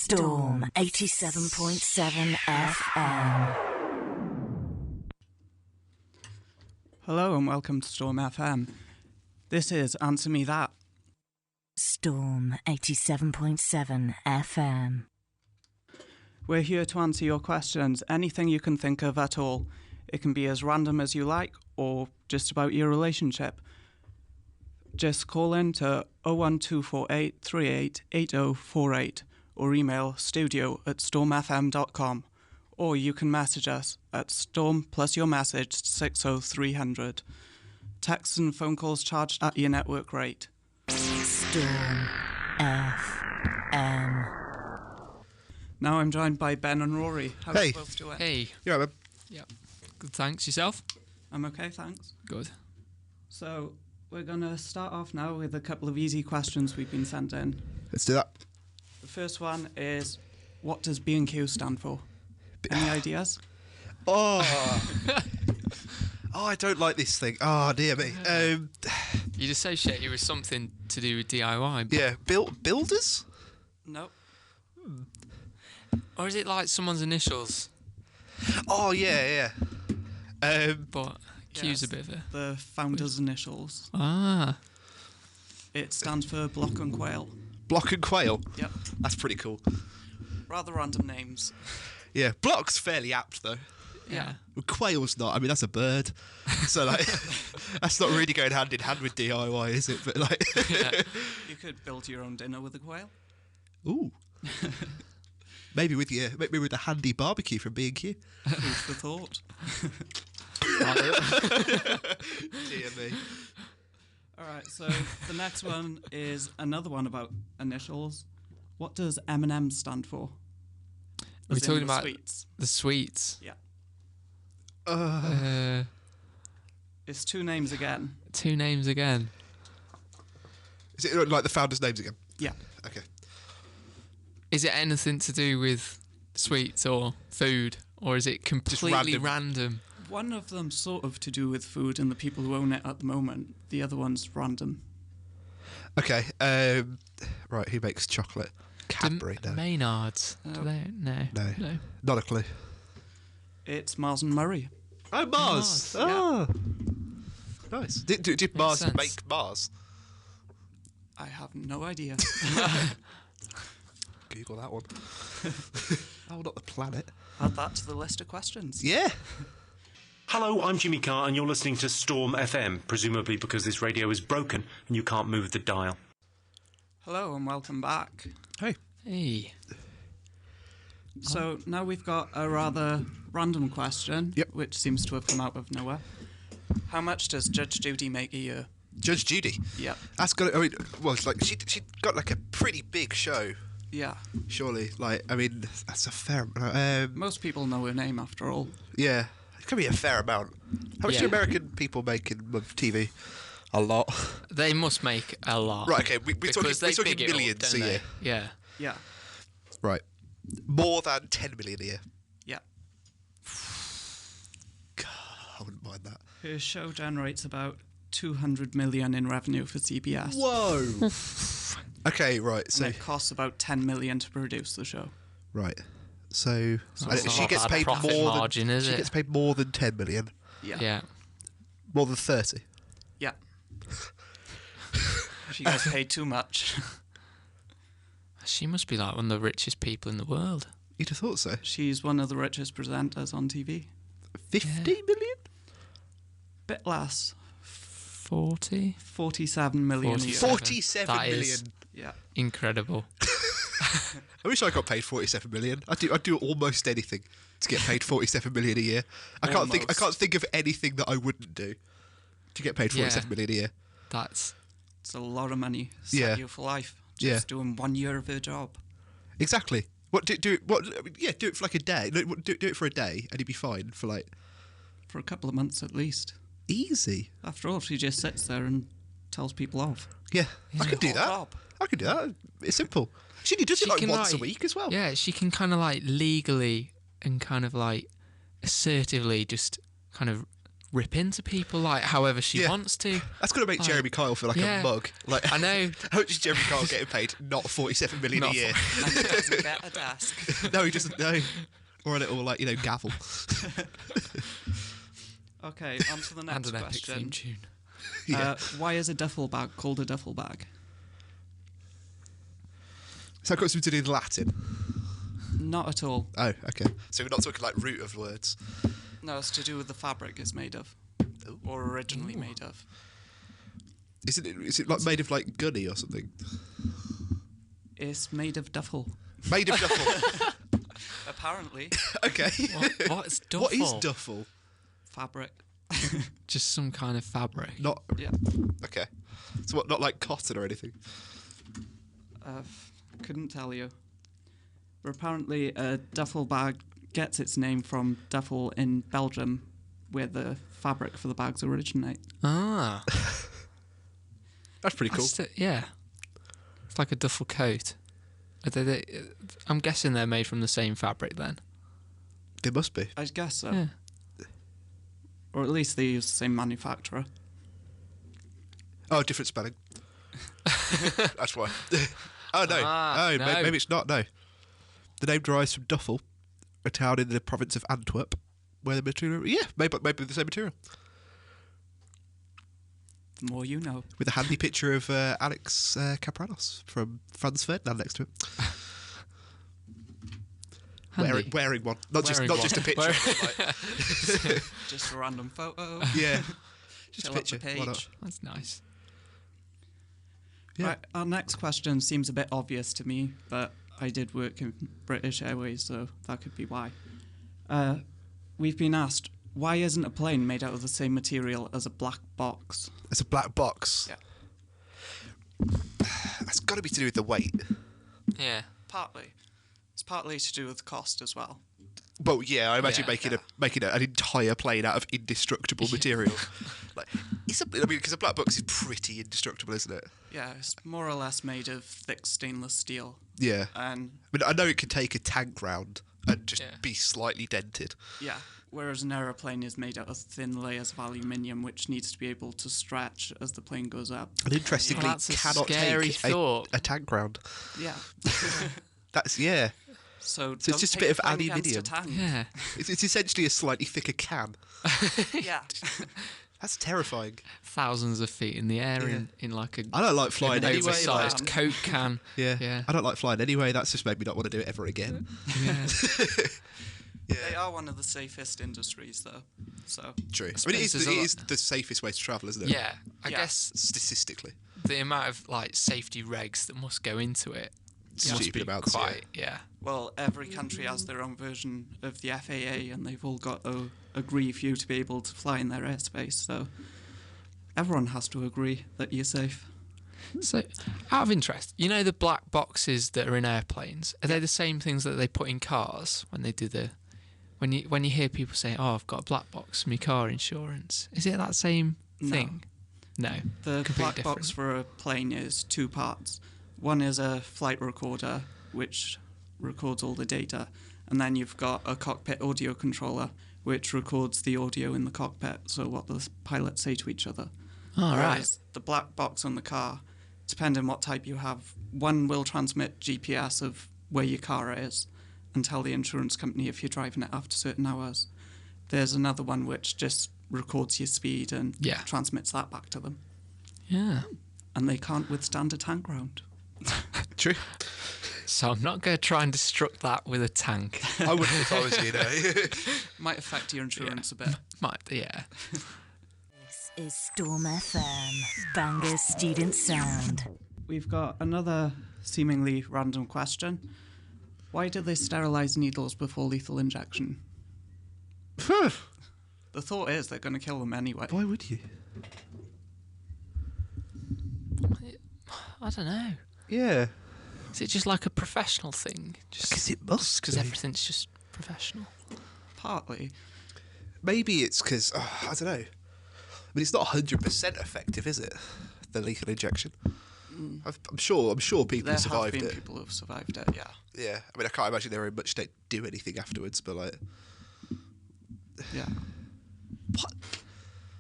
Storm 87.7 FM. Hello and welcome to Storm FM. This is Answer Me That. Storm 87.7 FM. We're here to answer your questions, anything you can think of at all. It can be as random as you like or just about your relationship. Just call in to 01248 38 8048 or email studio@stormfm.com, or you can message us at storm plus your message 60300. Texts and phone calls charged at your network rate. Storm FM. Now I'm joined by Ben and Rory. How are you both doing? Hey. Yeah, man. Yep. Good, thanks. Yourself? I'm okay, thanks. Good. So we're going to start off now with a couple of easy questions we've been sent in. Let's do that. The first one is, what does B&Q stand for? Any ideas? Oh, I don't like this thing. Oh, dear me. You'd associate it with something to do with DIY. Yeah, builders? No. Or is it like someone's initials? Oh, yeah. But Q's a bit of a... The founder's initials. Ah. It stands for Block and Quail. Block and Quail? Yep. That's pretty cool. Rather random names. Yeah, Block's fairly apt, though. Yeah. Quail's not. I mean, that's a bird. So, like, that's not really going hand in hand with DIY, is it? But, like... Yeah. You could build your own dinner with a quail. Ooh. Maybe with a handy barbecue from B&Q. Food for thought. Dear me. Alright, so the next one is another one about initials. What does M&M stand for? Are we As in talking the about sweets? the sweets? Yeah. It's two names again. Two names again. Is it like the founders' names again? Yeah. Okay. Is it anything to do with sweets or food? Or is it completely random? One of them sort of to do with food and the people who own it at the moment. The other one's random. Okay. Right, who makes chocolate? Cadbury, no. Maynards. Do they? No. Not a clue. It's Mars and Murray. Oh, Mars. Mars, Oh. Nice. Did Mars sense. make Mars? I have no idea. Google that one. Oh, not the planet. Add that to the list of questions. Yeah. Hello, I'm Jimmy Carr and you're listening to Storm FM, presumably because this radio is broken and you can't move the dial. Hello and welcome back. Hey. Hey. So now we've got a rather random question, Yep. which seems to have come out of nowhere. How much does Judge Judy make a year? Judge Judy. Yep. That's got. I mean, well, it's like she got like a pretty big show. Yeah. Surely, like, I mean, that's a fair. Most people know her name after all. Yeah, it could be a fair amount. How much do American people make in TV? A lot. They must make a lot. Right. Okay. We're talking big it up, millions don't a year. they? Yeah. Yeah. Right. More than 10 million a year. Yeah. God, I wouldn't mind that. Her show generates about 200 million in revenue for CBS. Whoa. Okay. Right. And So. it costs about 10 million to produce the show. Right. So it's she not gets bad paid profit more margin, than is she it? gets paid more than 10 million. Yeah. Yeah. More than 30. Yeah. She gets paid too much. She must be like one of the richest people in the world. You'd have thought so. She's one of the richest presenters on TV. 50 million? Bit less. 40? 47 million a year. 47 That million. is Yeah. incredible. I wish I got paid 47 million. I'd do almost anything to get paid 47 million a year. I can't think of anything that I wouldn't do to get paid 47 million a year. That's... It's a lot of money. Set Yeah. you for life. Yeah. Just doing 1 year of her job. Exactly. What do it? What? Yeah, do it for like a day. No, do it for a day, and you'd be fine for like For a couple of months at least. easy. After all, she just sits there and tells people off. Yeah, I could do Hot that. job. I could do that. It's simple. She does it like once a week as well. Yeah, she can kind of like legally and kind of like assertively just kind of rip into people like however she Yeah. wants to. That's going to make Jeremy Kyle feel like yeah. a mug. Like, I know. how much is Jeremy Kyle getting paid? Not 47 million Not a year. And he doesn't get a desk. No, he doesn't. No, or a little gavel. Okay, on to the And next an epic question. theme tune. Yeah. Why is a duffel bag called a duffel bag? So I've got something to do with Latin. Not at all. Oh, okay. So we're not talking like root of words. No, it's to do with the fabric it's made of, or originally made of. Is it like made of like gunny or something? It's made of duffel. Made of duffel. Apparently, Okay. What's duffel? What is duffel? fabric. Just some kind of fabric. Not Yeah. okay. So what? Not like cotton or anything. Couldn't tell you. But apparently, a duffel bag gets its name from duffel in Belgium, where the fabric for the bags originate. Ah. That's pretty cool. Yeah. It's like a duffel coat. I'm guessing they're made from the same fabric then. They must be. I guess so. Yeah. Or at least they use the same manufacturer. Oh, different spelling. That's why. Oh no. No. Maybe it's not. No. The name derives from Duffel, a town in the province of Antwerp, where the material. Yeah, maybe the same material. The more you know. With a handy picture of Alex Capranos from Franz Ferdinand next to him. Handy. Wearing one, not Wearing just a one. picture. Like, Just a random photo. yeah, just a Fill up the picture. Why not? page. That's nice. Yeah. Right, our next question seems a bit obvious to me, but I did work in British Airways, so that could be why. We've been asked, why isn't a plane made out of the same material as a black box? It's a black box. Yeah. That's got to be to do with the weight. Yeah. Partly. It's partly to do with cost as well. Well, yeah, I imagine Yeah. making an entire plane out of indestructible material. Like, because a black box is pretty indestructible, isn't it? Yeah, it's more or less made of thick stainless steel. Yeah. And I mean, I know it can take a tank round and just Yeah. be slightly dented. yeah, whereas an aeroplane is made out of thin layers of aluminium, which needs to be able to stretch as the plane goes up. And interestingly, That's a cannot scary take thought. a tank round. Yeah. That's yeah. So it's just a bit of aluminium. Yeah. It's essentially a slightly thicker can. Yeah. That's terrifying. Thousands of feet in the air Yeah. in like a I don't like flying an anyway. oversized man. Coke can. Yeah. Yeah. I don't like flying anyway. That's just made me not want to do it ever again. Yeah. They are one of the safest industries, though. So True. I mean, suppose it there's a is lot- the safest way to travel, isn't it? Yeah. I Yeah. guess Statistically. the amount of like safety regs that must go into it must Stupid be amounts, quite yeah. well, every country has their own version of the FAA, and they've all got to agree for you to be able to fly in their airspace. So everyone has to agree that you're safe. So, out of interest, you know the black boxes that are in airplanes? Are they the same things that they put in cars when they do the? When you hear people say, "Oh, I've got a black box for my car insurance," is it that same thing? No. The Completely black different. box for a plane is two parts. One is a flight recorder, which records all the data, and then you've got a cockpit audio controller, which records the audio in the cockpit, so what the pilots say to each other. All right. Whereas the black box on the car, depending on what type you have, one will transmit GPS of where your car is and tell the insurance company if you're driving it after certain hours. There's another one which just records your speed and Yeah. transmits that back to them. Yeah. And they can't withstand a tank round. True. So I'm not going to try and destruct that with a tank. I wouldn't if I was you, know. Might affect your insurance a bit. Might, yeah. This is Storm FM, Bangor Student Sound. We've got another seemingly random question. Why do they sterilise needles before lethal injection? The thought is they're going to kill them anyway. Why would you? I don't know. Yeah. Is it just like a professional thing? Because Just it must because be. everything's just professional. Partly. Maybe it's because, I don't know. I mean, it's not 100% effective, is it? The lethal injection. I'm sure people There have survived been it. people who've survived it, yeah. Yeah. I mean, I can't imagine very much they do anything afterwards, but like, Yeah. what?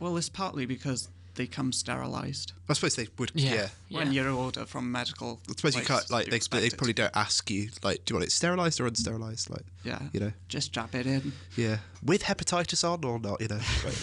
Well, it's partly because they come sterilised. I suppose they would. Yeah. Yeah. When you order from medical, I suppose you can't. Like, place, they probably don't ask you. Like, do you want it sterilised or unsterilised? Like, yeah, you know. just jab it in. Yeah. With hepatitis on or not? You know. Like,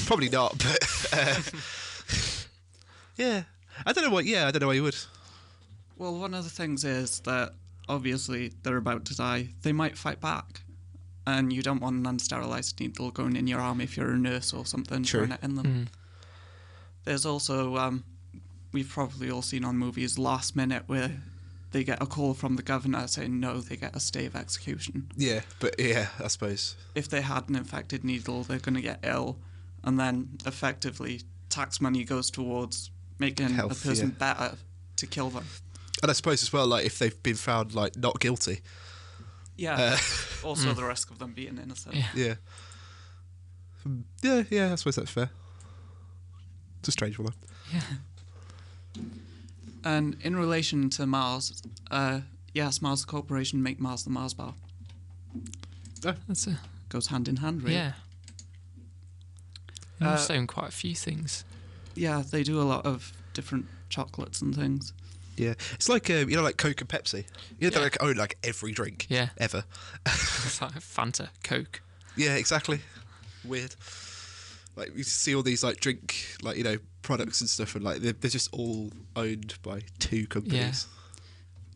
probably not. But yeah. I don't know why. Yeah, I don't know why you would. Well, one of the things is that obviously they're about to die. They might fight back, and you don't want an unsterilised needle going in your arm if you're a nurse or something. True. Throwing it in them. There's also we've probably all seen on movies last minute where they get a call from the governor saying no, they get a stay of execution. Yeah, but yeah, I suppose. If they had an infected needle, they're going to get ill, and then effectively tax money goes towards making Health, a person yeah. better to kill them. And I suppose as well, like if they've been found like not guilty. Yeah. Also the risk of them being innocent. Yeah. Yeah. I suppose that's fair. It's a strange one. Yeah. And in relation to Mars, yes, Mars Corporation make Mars the Mars bar. That's a Goes hand in hand, really. yeah. They also own quite a few things. Yeah, they do a lot of different chocolates and things. Yeah, it's like you know, like Coke and Pepsi. You know, they Yeah. like own like every drink. Yeah. Ever. It's like Fanta, Coke. Yeah, exactly. Weird. Like you see all these like drink, like, you know, products and stuff, and like they're just all owned by two companies.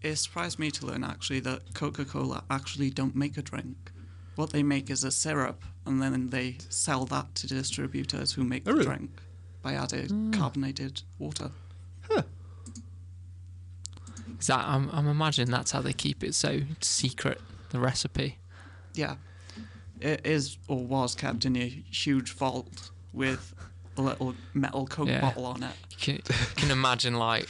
It surprised me to learn actually that Coca-Cola actually don't make a drink. What they make is a syrup, and then they sell that to distributors who make Oh, the really? drink by adding carbonated water. Huh. Is that I'm imagining that's how they keep it so secret, the recipe. Yeah. It is or was kept in a huge vault with a little metal Coke Yeah. bottle on it. You can imagine like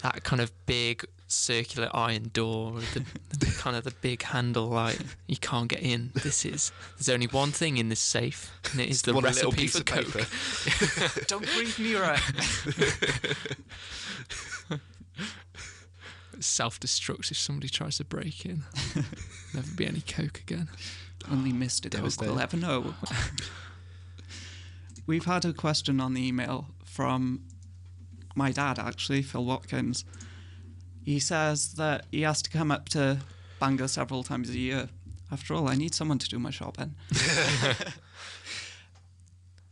that kind of big circular iron door with the kind of the big handle, like you can't get in. There's only one thing in this safe, and it is the One little recipe piece for of Coke. paper. Don't breathe near it. Self-destruct if somebody tries to break in. Never be any Coke again. Only Mr. Coke Devastating. will ever know. We've had a question on the email from my dad, actually, Phil Watkins. He says that he has to come up to Bangor several times a year. After all, I need someone to do my shopping.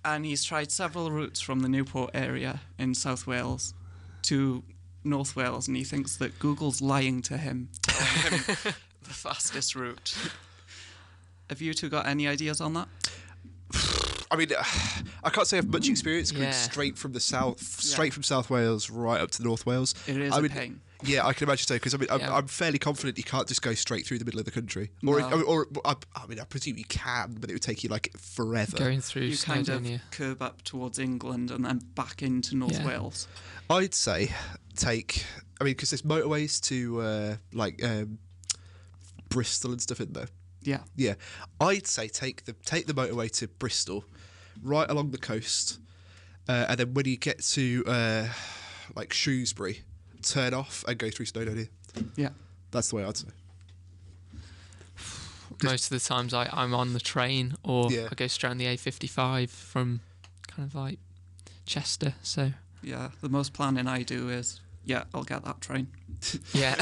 And he's tried several routes from the Newport area in South Wales to North Wales, and he thinks that Google's lying to him, telling him the fastest route. Have you two got any ideas on that? I mean, I can't say I have much experience going Yeah. straight from the from South Wales right up to North Wales. It is I a mean, pain. Yeah, I can imagine so, because I mean, Yeah. I'm fairly confident you can't just go straight through the middle of the country. No. Or I mean, I presume you can, but it would take you like forever. Going through You kind of Snowdonia. curve up towards England and then back into North Yeah. Wales. I'd say because there's motorways to Bristol and stuff in there. Yeah. Yeah, I'd say take the motorway to Bristol, right along the coast, and then when you get to like Shrewsbury, turn off and go through Snowdonia. Yeah. That's the way I'd say. Most of the times I'm on the train, or Yeah. I go straight on the A55 from kind of like Chester. So Yeah. The most planning I do is, yeah, I'll get that train. yeah.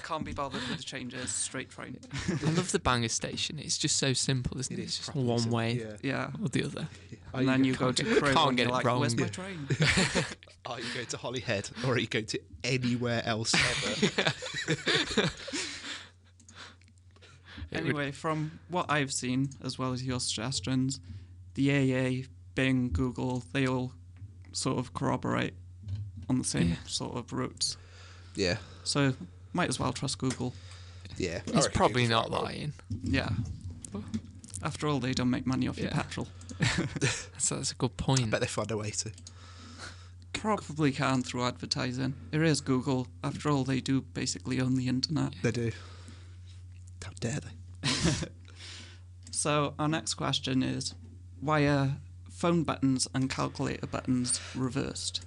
Can't be bothered with the changes, straight train. I love the Bangor station. It's just so simple, isn't it? It's just one way Yeah. Yeah. or the other. And then you go to Crewe can't and get you're it like, wrong. where's my Yeah. train? Are you going to Holyhead or are you going to anywhere else ever? Anyway, from what I've seen, as well as your suggestions, the AA, Bing, Google, they all sort of corroborate on the same Yeah. sort of routes. Yeah. So might as well trust Google. Yeah. I It's reckon probably Google's not right, lying. Yeah. After all, they don't make money off your Yeah. petrol. So that's a good point. I bet they find a way to. Probably can through advertising. It is Google. After all, they do basically own the internet. They do. How dare they? So our next question is, why are phone buttons and calculator buttons reversed?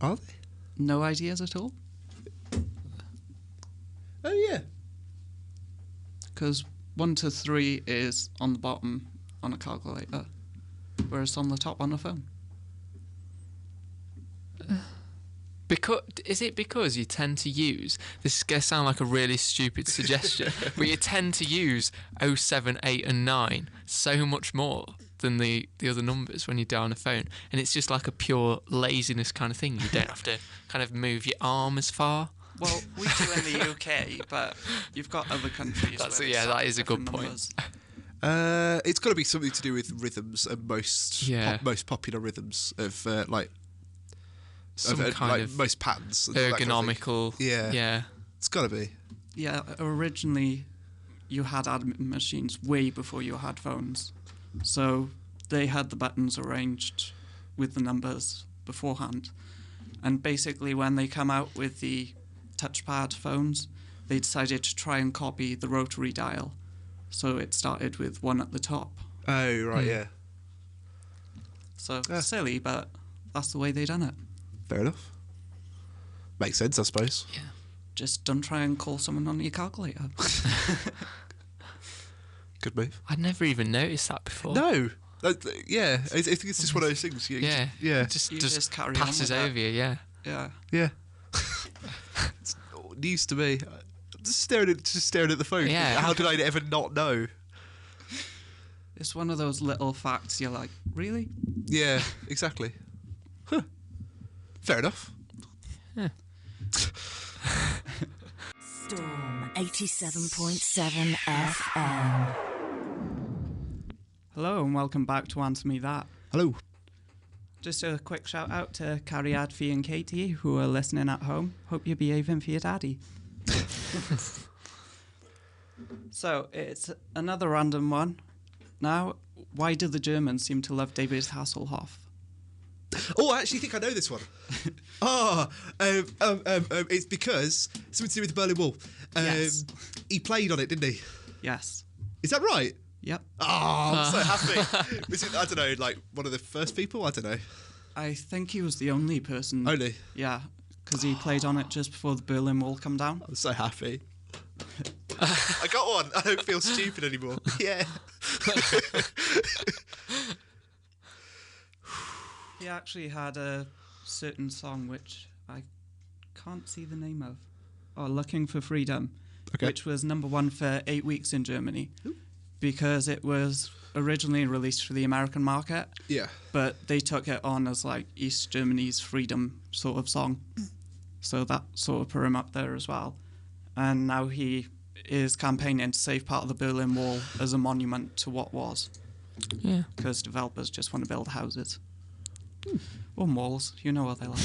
Are they? No ideas at all? Oh yeah. Because 1 to 3 is on the bottom on a calculator, whereas on the top on a phone. Because you tend to use, this is going to sound like a really stupid suggestion, but you tend to use 0, 7, 8 and 9 so much more than the other numbers when you dial on a phone, and it's just like a pure laziness kind of thing. You don't have to kind of move your arm as far. Well, we do in the UK, but you've got other countries. That is a good point. It's got to be something to do with rhythms and most popular rhythms of most patterns. Ergonomical. Kind of yeah. It's got to be. Yeah, originally you had admin machines way before you had phones. So they had the buttons arranged with the numbers beforehand. And basically when they come out with the touchpad phones, they decided to try and copy the rotary dial. So it started with 1 at the top. Oh, right, yeah. So silly, but that's the way they done it. Fair enough. Makes sense, I suppose. Yeah. Just don't try and call someone on your calculator. Good move. I'd never even noticed that before. No. Yeah, I think it's just one of those things. Yeah. Yeah. Just carry passes on with over you, yeah. Yeah. Yeah. It's news to me. Just staring at the phone. Yeah. How did I ever not know? It's one of those little facts you're like, really? Yeah, exactly. Huh. Fair enough. Yeah. Storm 87.7 FM. Hello and welcome back to Answer Me That. Hello. Just a quick shout out to Carrie, Adfi and Katie who are listening at home. Hope you're behaving for your daddy. So, it's another random one. Now, why do the Germans seem to love David Hasselhoff? Oh, I actually think I know this one. It's because something to do with the Berlin Wall. Yes. He played on it, didn't he? Yes. Is that right? Yep. Oh, I'm so happy. Was it, I don't know, like one of the first people? I don't know. I think he was the only person. Only? Yeah, because he played on it just before the Berlin Wall come down. I'm so happy. I got one. I don't feel stupid anymore. Yeah. He actually had a certain song which I can't see the name of. Oh, Looking for Freedom, which was #1 for 8 weeks in Germany. Ooh. Because it was originally released for the American market. Yeah. But they took it on as like East Germany's freedom sort of song. So that sort of put him up there as well. And now he is campaigning to save part of the Berlin Wall as a monument to what was. Yeah. Because developers just want to build houses. Or malls, you know what they like.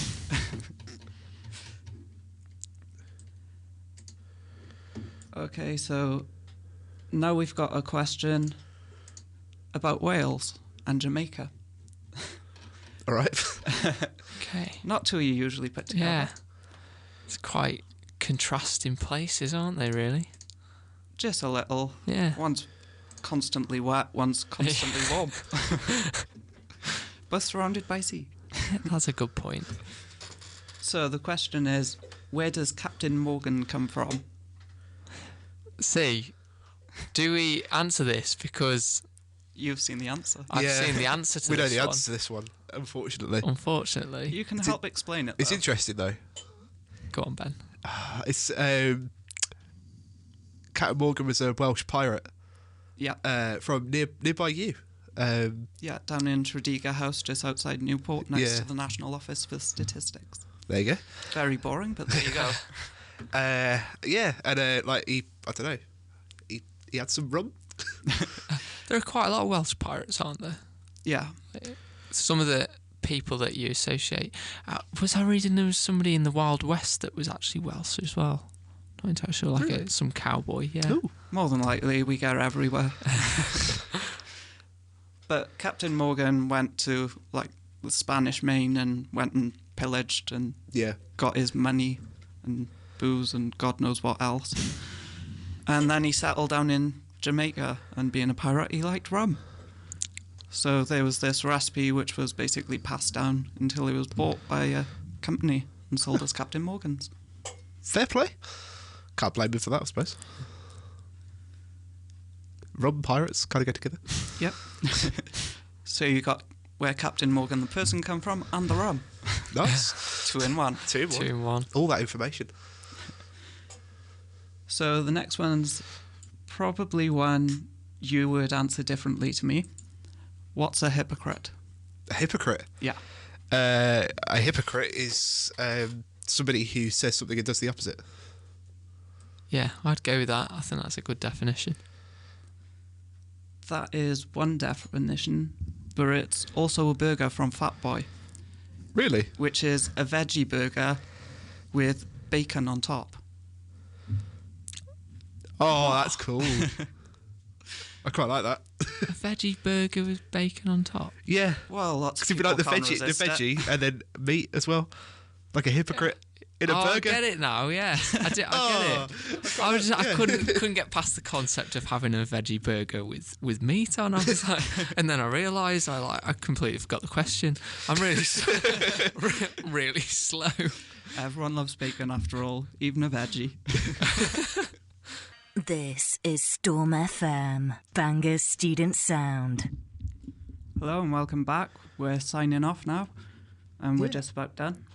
Okay, so now we've got a question about Wales and Jamaica. All right. Okay. Not two you usually put together. Yeah. It's quite contrasting places, aren't they, really? Just a little. Yeah. One's constantly wet, one's constantly warm. Both surrounded by sea. That's a good point. So the question is, where does Captain Morgan come from? See, do we answer this because You've seen the answer. I've seen the answer to we this know the one. answer to this one, unfortunately. Unfortunately. You can help explain it, though. It's interesting, though. Go on, Ben. It's Captain Morgan was a Welsh pirate. Yeah. From nearby you. Yeah, down in Tredegar House, just outside Newport, next Yeah. to the National Office for Statistics. There you go. Very boring, but there you go. Yeah, and like I don't know, he had some rum. There are quite a lot of Welsh pirates, aren't there? Yeah. Some of the people that you associate. Was I reading there was somebody in the Wild West that was actually Welsh as well? Not entirely sure, like Really? some cowboy, yeah. Ooh. More than likely, we go everywhere. But Captain Morgan went to, like, the Spanish Main and went and pillaged and Yeah. got his money and booze and God knows what else. And then he settled down in Jamaica, and being a pirate, he liked rum. So there was this recipe which was basically passed down until he was bought by a company and sold as Captain Morgan's. Fair play. Can't blame him for that, I suppose. rum pirates kind of go together. Yep. So you got where Captain Morgan the person come from and the rum. Nice. 2 in 1. 2 in 1. 2 in 1. All that information. So the next one's probably one you would answer differently to me. What's a hypocrite? A hypocrite? Yeah. A hypocrite is somebody who says something and does the opposite. Yeah, I'd go with that. I think that's a good definition. That is one definition, but it's also a burger from Fat Boy, Really? which is a veggie burger with bacon on top. Oh, that's cool. I quite like that. A veggie burger with bacon on top. Yeah. Well, lots of Because it'd be people like can't the resist it. veggie, and then meat as well. Like a hypocrite in a I burger. get it now. Yeah, I get it. I couldn't get past the concept of having a veggie burger with meat on. I was like, and then I realised I completely forgot the question. I'm really really slow. Everyone loves bacon after all, even a veggie. This is Storm FM, Bangor's student sound. Hello and welcome back. We're signing off now, and we're just about done.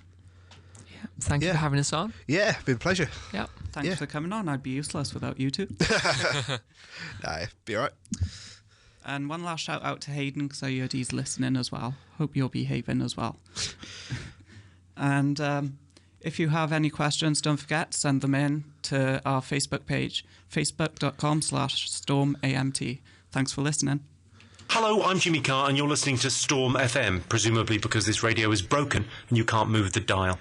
Thank you for having us on. Yeah, been a pleasure. Yep. Thanks for coming on. I'd be useless without you two. Nah, be alright. And one last shout out to Hayden, because I heard he's listening as well. Hope you're behaving as well. And if you have any questions, don't forget, send them in to our Facebook page, facebook.com/stormamt. Thanks for listening. Hello, I'm Jimmy Carr, and you're listening to Storm FM, presumably because this radio is broken and you can't move the dial.